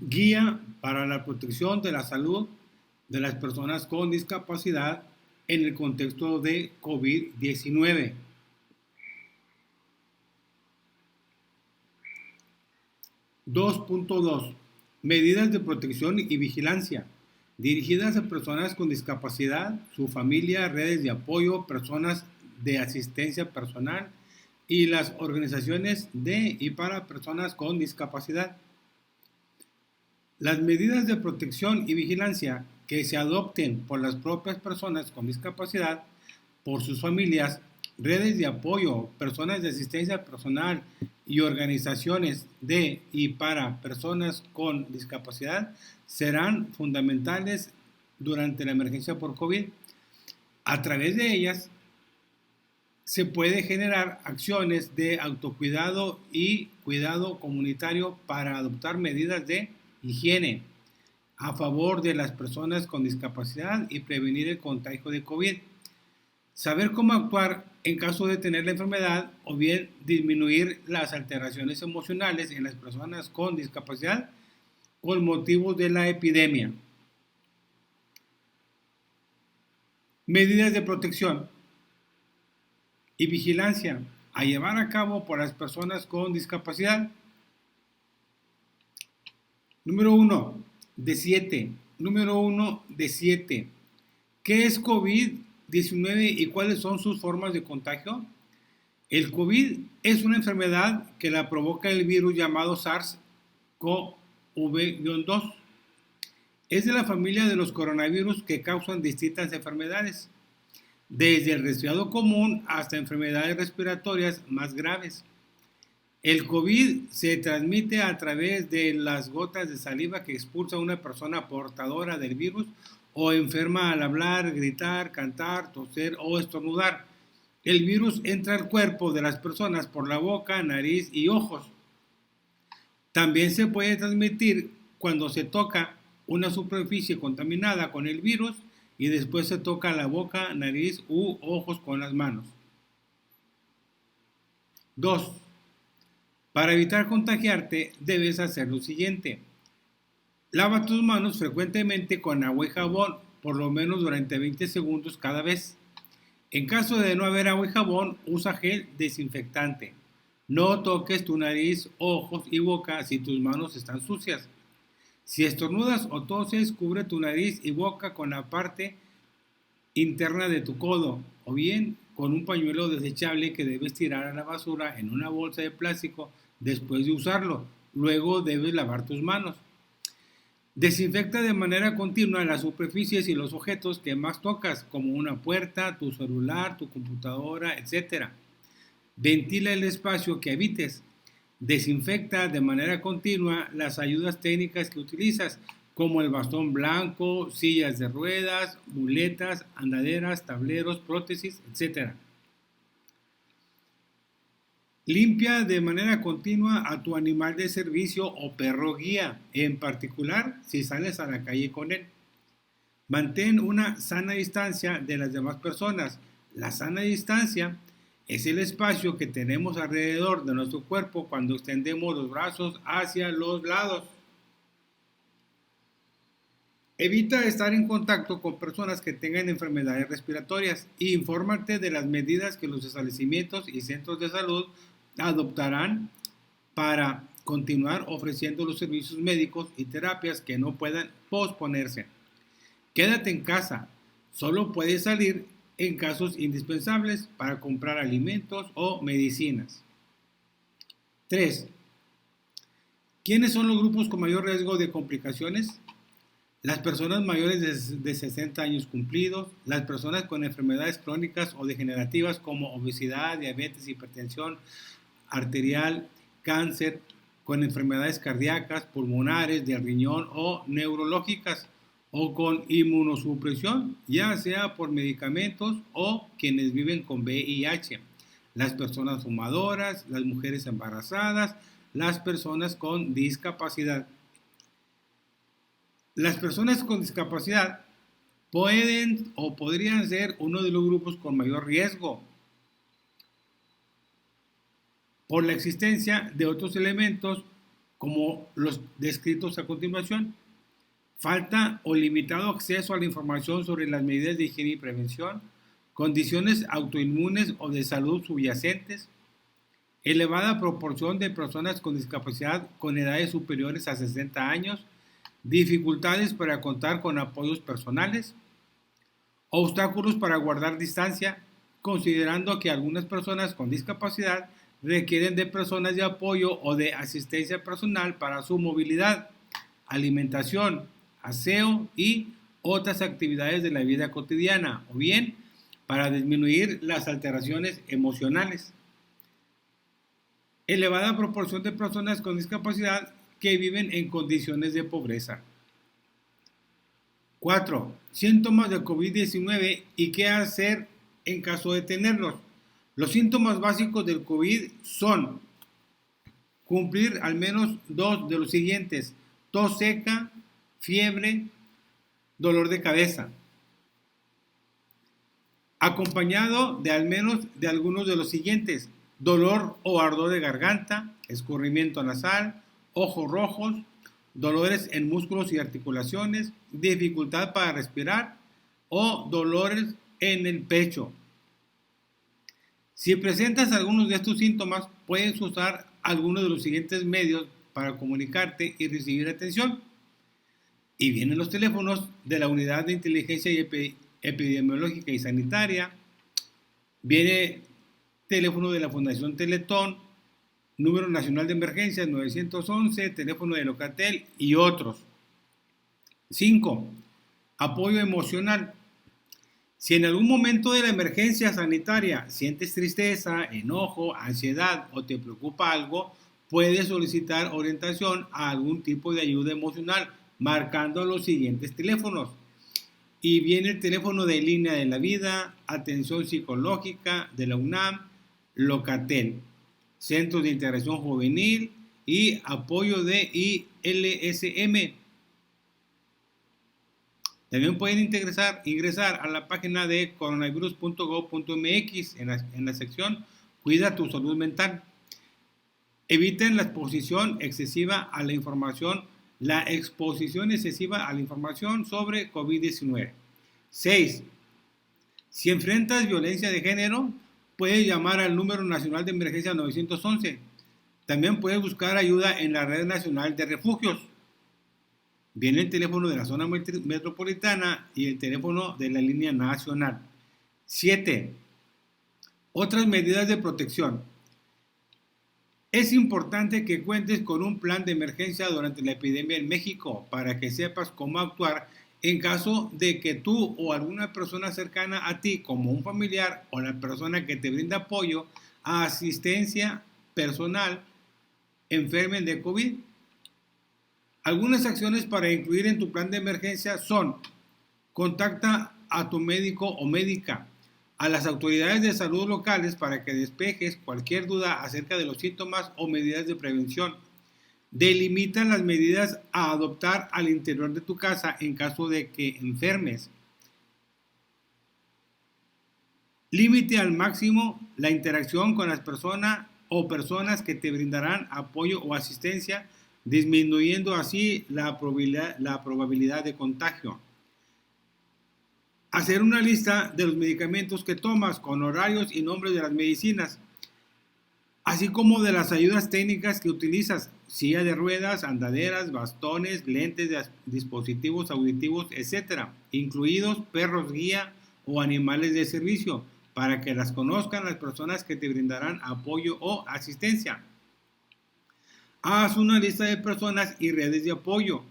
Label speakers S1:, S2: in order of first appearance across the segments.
S1: Guía para la protección de la salud de las personas con discapacidad en el contexto de COVID-19. 2.2. Medidas de protección y vigilancia dirigidas a personas con discapacidad, su familia, redes de apoyo, personas de asistencia personal y las organizaciones de y para personas con discapacidad. Las medidas de protección y vigilancia que se adopten por las propias personas con discapacidad, por sus familias, redes de apoyo, personas de asistencia personal y organizaciones de y para personas con discapacidad serán fundamentales durante la emergencia por COVID. A través de ellas se puede generar acciones de autocuidado y cuidado comunitario para adoptar medidas de higiene a favor de las personas con discapacidad y prevenir el contagio de COVID. Saber cómo actuar en caso de tener la enfermedad o bien disminuir las alteraciones emocionales en las personas con discapacidad con motivo de la epidemia. Medidas de protección y vigilancia a llevar a cabo por las personas con discapacidad. Número 1 de 7. Número 1 de 7. ¿Qué es COVID-19 y cuáles son sus formas de contagio? El COVID es una enfermedad que la provoca el virus llamado SARS-CoV-2. Es de la familia de los coronavirus que causan distintas enfermedades, desde el resfriado común hasta enfermedades respiratorias más graves. El COVID se transmite a través de las gotas de saliva que expulsa una persona portadora del virus o enferma al hablar, gritar, cantar, toser o estornudar. El virus entra al cuerpo de las personas por la boca, nariz y ojos. También se puede transmitir cuando se toca una superficie contaminada con el virus y después se toca la boca, nariz u ojos con las manos. 2. Para evitar contagiarte, debes hacer lo siguiente. Lava tus manos frecuentemente con agua y jabón, por lo menos durante 20 segundos cada vez. En caso de no haber agua y jabón, usa gel desinfectante. No toques tu nariz, ojos y boca si tus manos están sucias. Si estornudas o toses, cubre tu nariz y boca con la parte interna de tu codo o bien con un pañuelo desechable que debes tirar a la basura en una bolsa de plástico después de usarlo. Luego debes lavar tus manos. Desinfecta de manera continua las superficies y los objetos que más tocas, como una puerta, tu celular, tu computadora, etc. Ventila el espacio que habites. Desinfecta de manera continua las ayudas técnicas que utilizas, como el bastón blanco, sillas de ruedas, muletas, andaderas, tableros, prótesis, etc. Limpia de manera continua a tu animal de servicio o perro guía, en particular si sales a la calle con él. Mantén una sana distancia de las demás personas. La sana distancia es el espacio que tenemos alrededor de nuestro cuerpo cuando extendemos los brazos hacia los lados. Evita estar en contacto con personas que tengan enfermedades respiratorias e infórmate de las medidas que los establecimientos y centros de salud adoptarán para continuar ofreciendo los servicios médicos y terapias que no puedan posponerse. Quédate en casa, solo puedes salir en casos indispensables para comprar alimentos o medicinas. 3. ¿Quiénes son los grupos con mayor riesgo de complicaciones? Las personas mayores de 60 años cumplidos, las personas con enfermedades crónicas o degenerativas como obesidad, diabetes, hipertensión arterial, cáncer, con enfermedades cardíacas, pulmonares, de riñón o neurológicas, o con inmunosupresión, ya sea por medicamentos o quienes viven con VIH, las personas fumadoras, las mujeres embarazadas, las personas con discapacidad. Las personas con discapacidad pueden o podrían ser uno de los grupos con mayor riesgo por la existencia de otros elementos como los descritos a continuación. Falta o limitado acceso a la información sobre las medidas de higiene y prevención, condiciones autoinmunes o de salud subyacentes, elevada proporción de personas con discapacidad con edades superiores a 60 años, dificultades para contar con apoyos personales, obstáculos para guardar distancia, considerando que algunas personas con discapacidad requieren de personas de apoyo o de asistencia personal para su movilidad, alimentación, aseo y otras actividades de la vida cotidiana, o bien para disminuir las alteraciones emocionales. Elevada proporción de personas con discapacidad que viven en condiciones de pobreza. 4. Síntomas de COVID-19 y qué hacer en caso de tenerlos. Los síntomas básicos del COVID son cumplir al menos 2 de los siguientes: tos seca, fiebre, dolor de cabeza, acompañado de al menos de algunos de los siguientes: dolor o ardor de garganta, escurrimiento nasal, ojos rojos, dolores en músculos y articulaciones, dificultad para respirar o dolores en el pecho. Si presentas algunos de estos síntomas, puedes usar algunos de los siguientes medios para comunicarte y recibir atención. Y vienen los teléfonos de la Unidad de Inteligencia Epidemiológica y Sanitaria, viene teléfono de la Fundación Teletón, número nacional de emergencias 911, teléfono de Locatel y otros. 5. Apoyo emocional. Si en algún momento de la emergencia sanitaria sientes tristeza, enojo, ansiedad o te preocupa algo, puedes solicitar orientación a algún tipo de ayuda emocional marcando los siguientes teléfonos. Y viene el teléfono de Línea de la Vida, Atención Psicológica de la UNAM, Locatel, Centros de Integración Juvenil y apoyo de ILSM. También pueden ingresar a la página de coronavirus.gov.mx en la sección Cuida tu salud mental. Eviten la exposición excesiva a la información sobre COVID-19. 6. Si enfrentas violencia de género, puedes llamar al número nacional de emergencia 911. También puedes buscar ayuda en la Red Nacional de Refugios. Viene el teléfono de la zona metropolitana y el teléfono de la línea nacional. 7. Otras medidas de protección. Es importante que cuentes con un plan de emergencia durante la epidemia en México para que sepas cómo actuar en caso de que tú o alguna persona cercana a ti, como un familiar o la persona que te brinda apoyo a asistencia personal, enfermen de COVID. Algunas acciones para incluir en tu plan de emergencia son: contacta a tu médico o médica, a las autoridades de salud locales para que despejes cualquier duda acerca de los síntomas o medidas de prevención. Delimita las medidas a adoptar al interior de tu casa en caso de que enfermes. Límite al máximo la interacción con las personas o personas que te brindarán apoyo o asistencia, disminuyendo así la probabilidad de contagio. Hacer una lista de los medicamentos que tomas con horarios y nombres de las medicinas, así como de las ayudas técnicas que utilizas: silla de ruedas, andaderas, bastones, lentes de dispositivos auditivos, etc., incluidos perros guía o animales de servicio, para que las conozcan las personas que te brindarán apoyo o asistencia. Haz una lista de personas y redes de apoyo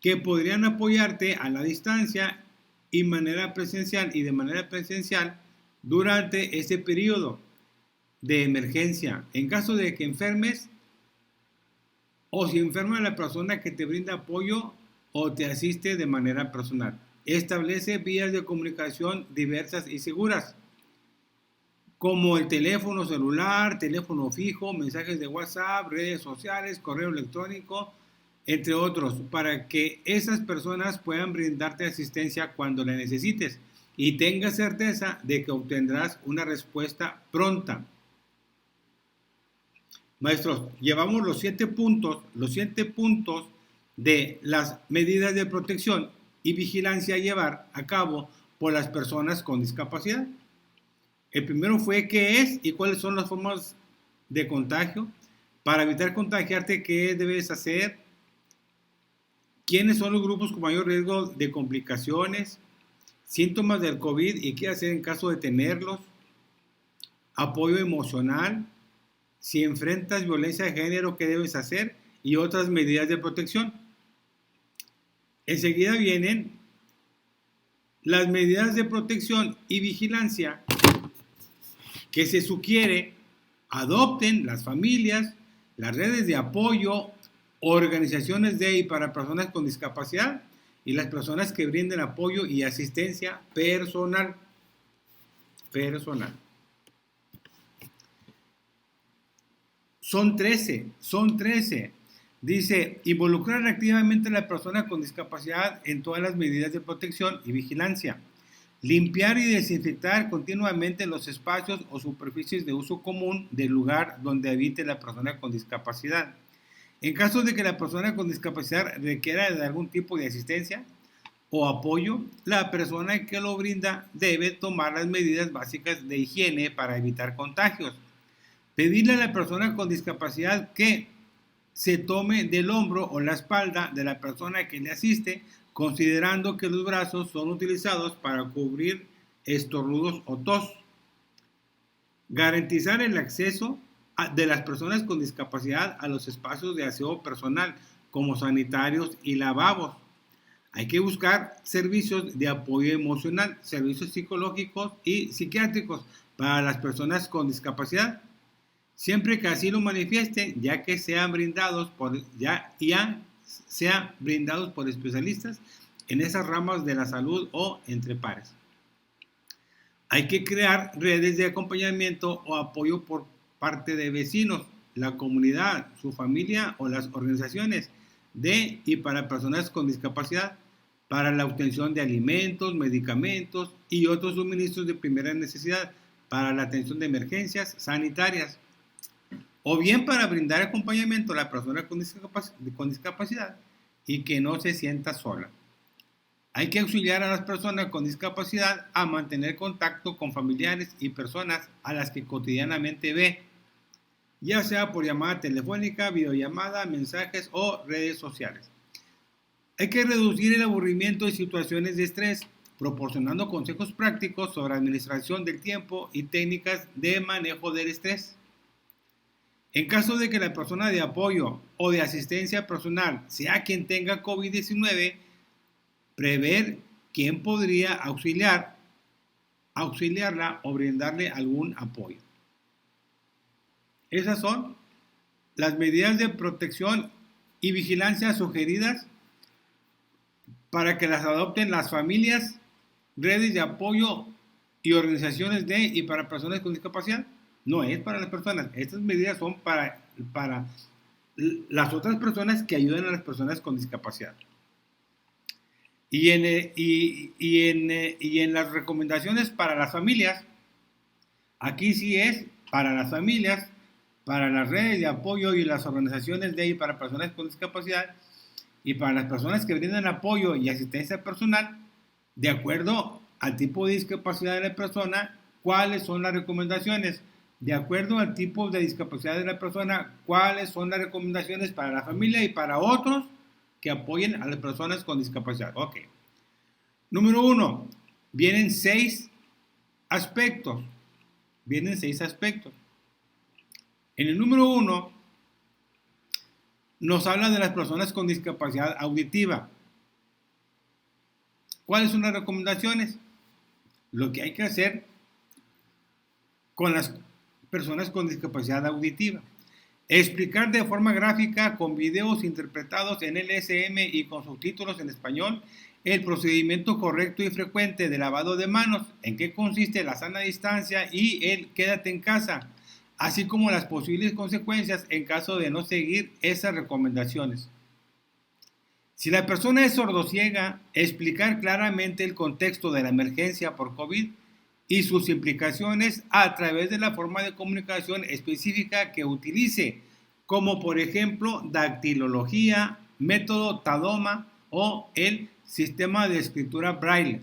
S1: que podrían apoyarte a la distancia y de manera presencial durante este periodo de emergencia. En caso de que enfermes o si enferma la persona que te brinda apoyo o te asiste de manera personal. Establece vías de comunicación diversas y seguras, como el teléfono celular, teléfono fijo, mensajes de WhatsApp, redes sociales, correo electrónico, entre otros, para que esas personas puedan brindarte asistencia cuando la necesites y tengas certeza de que obtendrás una respuesta pronta. Maestros, llevamos los 7 puntos de las medidas de protección y vigilancia a llevar a cabo por las personas con discapacidad. El primero fue qué es y cuáles son las formas de contagio. Para evitar contagiarte, ¿qué debes hacer? ¿Quiénes son los grupos con mayor riesgo de complicaciones? Síntomas del COVID y qué hacer en caso de tenerlos. Apoyo emocional. Si enfrentas violencia de género, ¿qué debes hacer? Y otras medidas de protección. Enseguida vienen las medidas de protección y vigilancia que se sugiere adopten las familias, las redes de apoyo, organizaciones de y para personas con discapacidad y las personas que brinden apoyo y asistencia personal. Son 13. Dice, involucrar activamente a la persona con discapacidad en todas las medidas de protección y vigilancia. Limpiar y desinfectar continuamente los espacios o superficies de uso común del lugar donde habite la persona con discapacidad. En caso de que la persona con discapacidad requiera de algún tipo de asistencia o apoyo, la persona que lo brinda debe tomar las medidas básicas de higiene para evitar contagios. Pedirle a la persona con discapacidad que se tome del hombro o la espalda de la persona que le asiste, considerando que los brazos son utilizados para cubrir estornudos o tos. Garantizar el acceso de las personas con discapacidad a los espacios de aseo personal, como sanitarios y lavabos. Hay que buscar servicios de apoyo emocional, servicios psicológicos y psiquiátricos para las personas con discapacidad, siempre que así lo manifiesten, ya que sean brindados por especialistas en esas ramas de la salud o entre pares. Hay que crear redes de acompañamiento o apoyo por parte de vecinos, la comunidad, su familia o las organizaciones de y para personas con discapacidad, para la obtención de alimentos, medicamentos y otros suministros de primera necesidad, para la atención de emergencias sanitarias, o bien para brindar acompañamiento a la persona con discapacidad y que no se sienta sola. Hay que auxiliar a las personas con discapacidad a mantener contacto con familiares y personas a las que cotidianamente ve, ya sea por llamada telefónica, videollamada, mensajes o redes sociales. Hay que reducir el aburrimiento y situaciones de estrés, proporcionando consejos prácticos sobre administración del tiempo y técnicas de manejo del estrés. En caso de que la persona de apoyo o de asistencia personal sea quien tenga COVID-19, prever quién podría auxiliarla o brindarle algún apoyo. Esas son las medidas de protección y vigilancia sugeridas para que las adopten las familias, redes de apoyo y organizaciones de y para personas con discapacidad. No es para las personas. Estas medidas son para las otras personas que ayudan a las personas con discapacidad. Y en las recomendaciones para las familias, aquí sí es para las familias, para las redes de apoyo y las organizaciones de y para personas con discapacidad y para las personas que brindan apoyo y asistencia personal, de acuerdo al tipo de discapacidad de la persona, cuáles son las recomendaciones. De acuerdo al tipo de discapacidad de la persona, cuáles son las recomendaciones para la familia y para otros que apoyen a las personas con discapacidad. Ok. Número 1. Vienen 6 aspectos. En el número 1 nos habla de las personas con discapacidad auditiva. ¿Cuáles son las recomendaciones? Lo que hay que hacer con las personas con discapacidad auditiva. Explicar de forma gráfica, con videos interpretados en LSM y con subtítulos en español, el procedimiento correcto y frecuente de lavado de manos, en qué consiste la sana distancia y el quédate en casa, así como las posibles consecuencias en caso de no seguir esas recomendaciones. Si la persona es sordociega, explicar claramente el contexto de la emergencia por COVID y sus implicaciones a través de la forma de comunicación específica que utilice como por ejemplo dactilología, método Tadoma o el sistema de escritura Braille.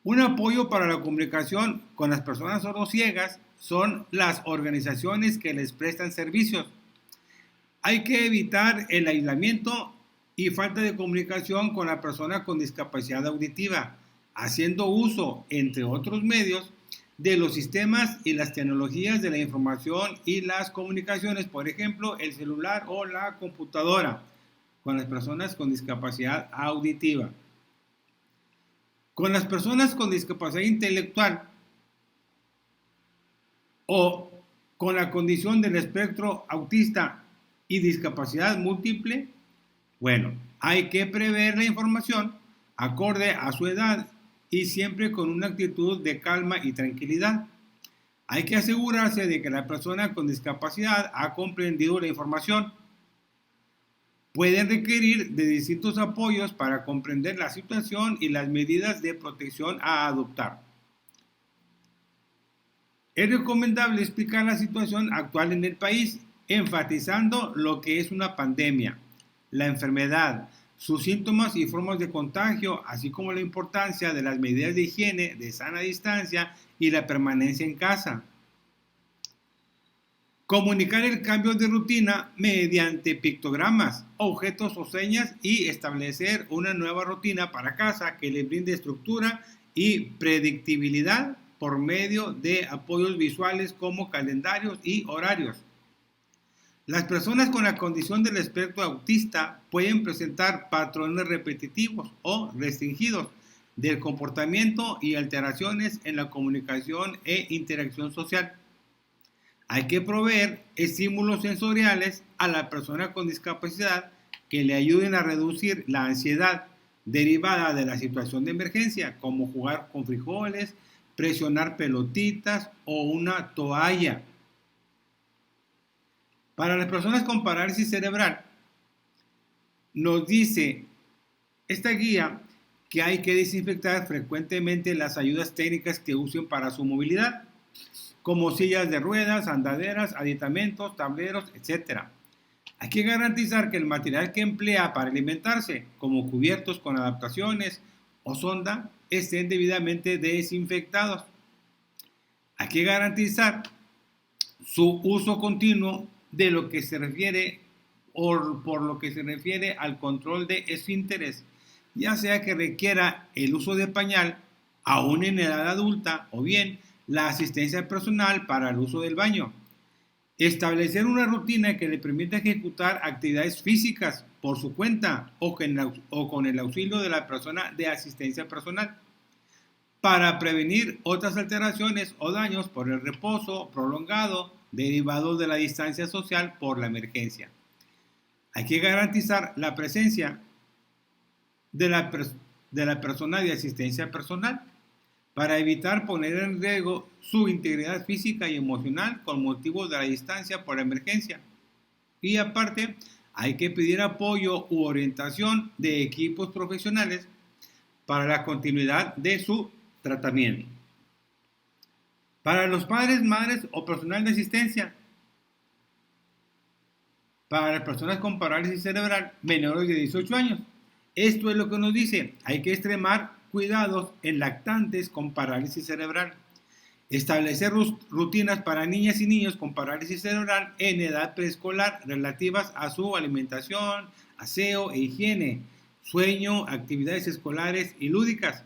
S1: Un apoyo para la comunicación con las personas sordociegas son las organizaciones que les prestan servicios. Hay que evitar el aislamiento y falta de comunicación con la persona con discapacidad auditiva, haciendo uso, entre otros medios, de los sistemas y las tecnologías de la información y las comunicaciones, por ejemplo, el celular o la computadora, con las personas con discapacidad auditiva. Con las personas con discapacidad intelectual o con la condición del espectro autista y discapacidad múltiple, bueno, hay que prever la información acorde a su edad y siempre con una actitud de calma y tranquilidad. Hay que asegurarse de que la persona con discapacidad ha comprendido la información. Pueden requerir de distintos apoyos para comprender la situación y las medidas de protección a adoptar. Es recomendable explicar la situación actual en el país, enfatizando lo que es una pandemia, la enfermedad, sus síntomas y formas de contagio, así como la importancia de las medidas de higiene, de sana distancia y la permanencia en casa. Comunicar el cambio de rutina mediante pictogramas, objetos o señas y establecer una nueva rutina para casa que le brinde estructura y predictibilidad por medio de apoyos visuales como calendarios y horarios. Las personas con la condición del espectro autista pueden presentar patrones repetitivos o restringidos del comportamiento y alteraciones en la comunicación e interacción social. Hay que proveer estímulos sensoriales a la persona con discapacidad que le ayuden a reducir la ansiedad derivada de la situación de emergencia, como jugar con frijoles, presionar pelotitas o una toalla. Para las personas con parálisis cerebral, nos dice esta guía que hay que desinfectar frecuentemente las ayudas técnicas que usen para su movilidad, como sillas de ruedas, andaderas, aditamentos, tableros, etc. Hay que garantizar que el material que emplea para alimentarse, como cubiertos con adaptaciones o sonda, estén debidamente desinfectados. Hay que garantizar su uso continuo de lo que se refiere o por lo que se refiere al control de esfínteres, ya sea que requiera el uso de pañal aún en edad adulta o bien la asistencia personal para el uso del baño. Establecer una rutina que le permita ejecutar actividades físicas por su cuenta o con el auxilio de la persona de asistencia personal para prevenir otras alteraciones o daños por el reposo prolongado derivado de la distancia social por la emergencia. Hay que garantizar la presencia de la persona de asistencia personal para evitar poner en riesgo su integridad física y emocional con motivo de la distancia por la emergencia. Y aparte, hay que pedir apoyo u orientación de equipos profesionales para la continuidad de su tratamiento. Para los padres, madres o personal de asistencia, para las personas con parálisis cerebral menores de 18 años. Esto es lo que nos dice, hay que extremar cuidados en lactantes con parálisis cerebral. Establecer rutinas para niñas y niños con parálisis cerebral en edad preescolar relativas a su alimentación, aseo e higiene, sueño, actividades escolares y lúdicas,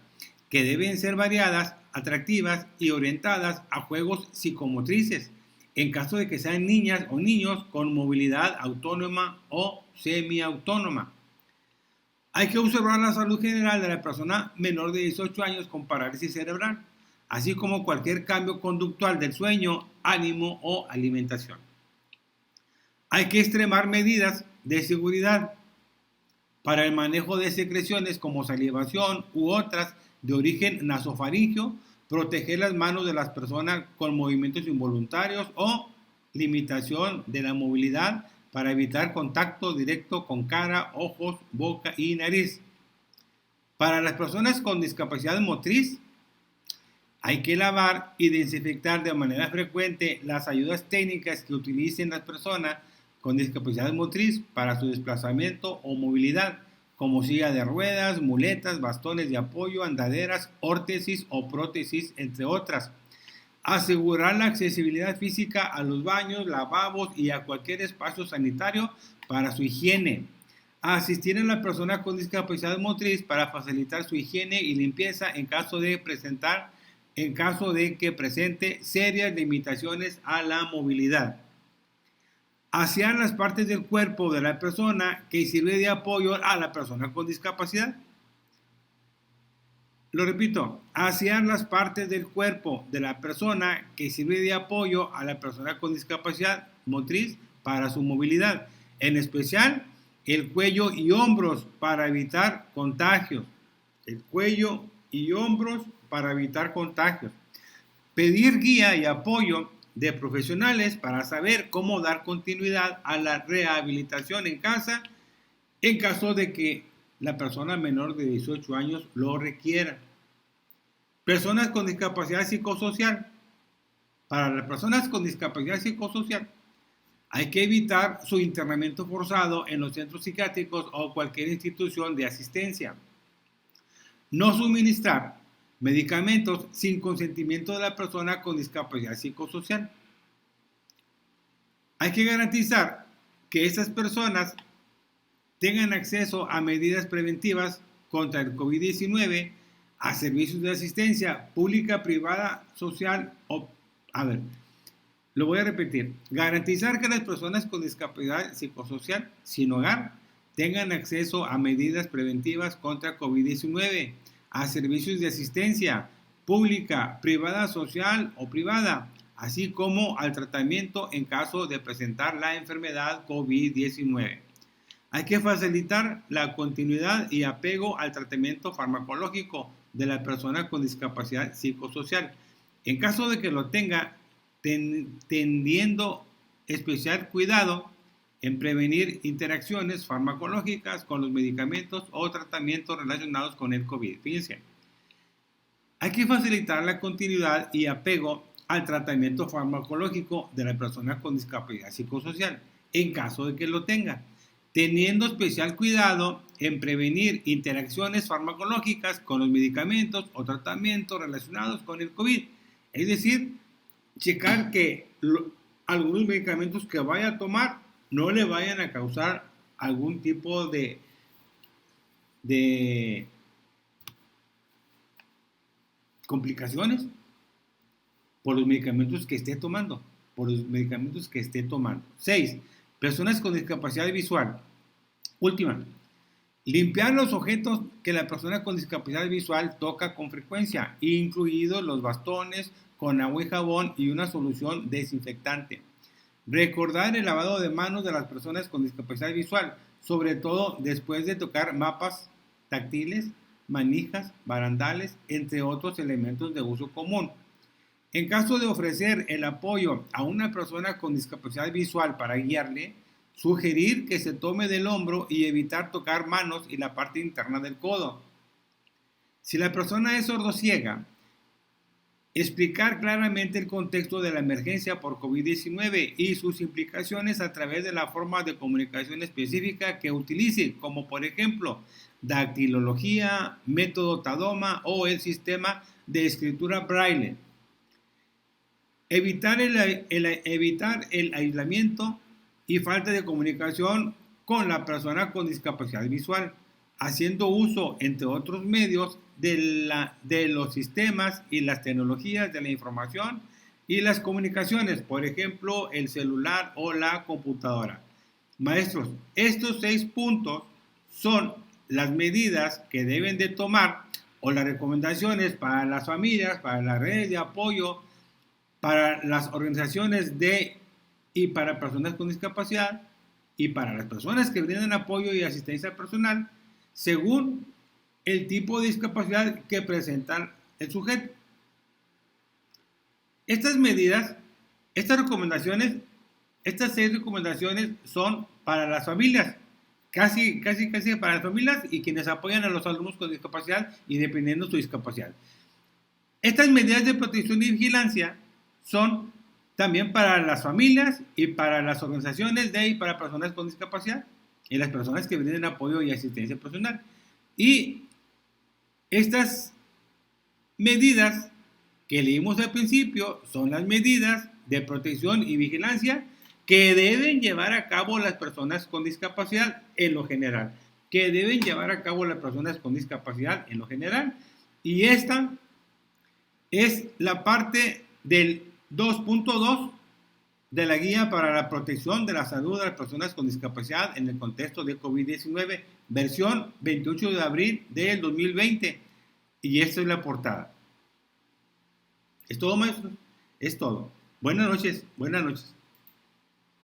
S1: que deben ser variadas, atractivas y orientadas a juegos psicomotrices, en caso de que sean niñas o niños con movilidad autónoma o semiautónoma. Hay que observar la salud general de la persona menor de 18 años con parálisis cerebral, así como cualquier cambio conductual del sueño, ánimo o alimentación. Hay que extremar medidas de seguridad para el manejo de secreciones como salivación u otras de origen nasofaringeo, proteger las manos de las personas con movimientos involuntarios o limitación de la movilidad para evitar contacto directo con cara, ojos, boca y nariz. Para las personas con discapacidad motriz, hay que lavar y desinfectar de manera frecuente las ayudas técnicas que utilicen las personas con discapacidad motriz para su desplazamiento o movilidad, como silla de ruedas, muletas, bastones de apoyo, andaderas, órtesis o prótesis, entre otras. Asegurar la accesibilidad física a los baños, lavabos y a cualquier espacio sanitario para su higiene. Asistir a la persona con discapacidad motriz para facilitar su higiene y limpieza en caso de que presente serias limitaciones a la movilidad. Asear las partes del cuerpo de la persona que sirve de apoyo a la persona con discapacidad. Lo repito, asear las partes del cuerpo de la persona que sirve de apoyo a la persona con discapacidad motriz para su movilidad, en especial el cuello y hombros para evitar contagios. El cuello y hombros para evitar contagios. Pedir guía y apoyo de profesionales para saber cómo dar continuidad a la rehabilitación en casa en caso de que la persona menor de 18 años lo requiera. Personas con discapacidad psicosocial. Para las personas con discapacidad psicosocial hay que evitar su internamiento forzado en los centros psiquiátricos o cualquier institución de asistencia. No suministrar medicamentos sin consentimiento de la persona con discapacidad psicosocial. Hay que garantizar que esas personas tengan acceso a medidas preventivas contra el COVID-19, a servicios de asistencia pública, privada, social o... Lo voy a repetir. Garantizar que las personas con discapacidad psicosocial sin hogar tengan acceso a medidas preventivas contra COVID-19, a servicios de asistencia pública, privada, social o privada, así como al tratamiento en caso de presentar la enfermedad COVID-19. Hay que facilitar la continuidad y apego al tratamiento farmacológico de la persona con discapacidad psicosocial. En caso de que lo tenga, tendiendo especial cuidado en prevenir interacciones farmacológicas con los medicamentos o tratamientos relacionados con el COVID. Fíjense, hay que facilitar la continuidad y apego al tratamiento farmacológico de la persona con discapacidad psicosocial, en caso de que lo tenga, teniendo especial cuidado en prevenir interacciones farmacológicas con los medicamentos o tratamientos relacionados con el COVID. Es decir, checar que algunos medicamentos que vaya a tomar no le vayan a causar algún tipo de complicaciones por los medicamentos que esté tomando. 6. Personas con discapacidad visual. Última. Limpiar los objetos que la persona con discapacidad visual toca con frecuencia, incluidos los bastones, con agua y jabón y una solución desinfectante. Recordar el lavado de manos de las personas con discapacidad visual, sobre todo después de tocar mapas táctiles, manijas, barandales, entre otros elementos de uso común. En caso de ofrecer el apoyo a una persona con discapacidad visual para guiarle, sugerir que se tome del hombro y evitar tocar manos y la parte interna del codo. Si la persona es sordociega, explicar claramente el contexto de la emergencia por COVID-19 y sus implicaciones a través de la forma de comunicación específica que utilice, como por ejemplo dactilología, método Tadoma o el sistema de escritura Braille. Evitar el aislamiento y falta de comunicación con la persona con discapacidad visual, haciendo uso, entre otros medios, de los sistemas y las tecnologías de la información y las comunicaciones, por ejemplo, el celular o la computadora. Maestros, estos 6 puntos son las medidas que deben de tomar o las recomendaciones para las familias, para las redes de apoyo, para las organizaciones y para personas con discapacidad y para las personas que brindan apoyo y asistencia personal según el tipo de discapacidad que presenta el sujeto. Estas medidas, estas 6 recomendaciones son para las familias, casi para las familias y quienes apoyan a los alumnos con discapacidad y dependiendo de su discapacidad. Estas medidas de protección y vigilancia son también para las familias y para las organizaciones de y para personas con discapacidad y las personas que brinden apoyo y asistencia profesional. Y estas medidas que leímos al principio son las medidas de protección y vigilancia que deben llevar a cabo las personas con discapacidad en lo general. Que deben llevar a cabo las personas con discapacidad en lo general. Y esta es la parte del 2.2 de la guía para la protección de la salud de las personas con discapacidad en el contexto de COVID-19, versión 28 de abril del 2020. Y esta es la portada. ¿Es todo, maestro? Es todo. Buenas noches, buenas noches.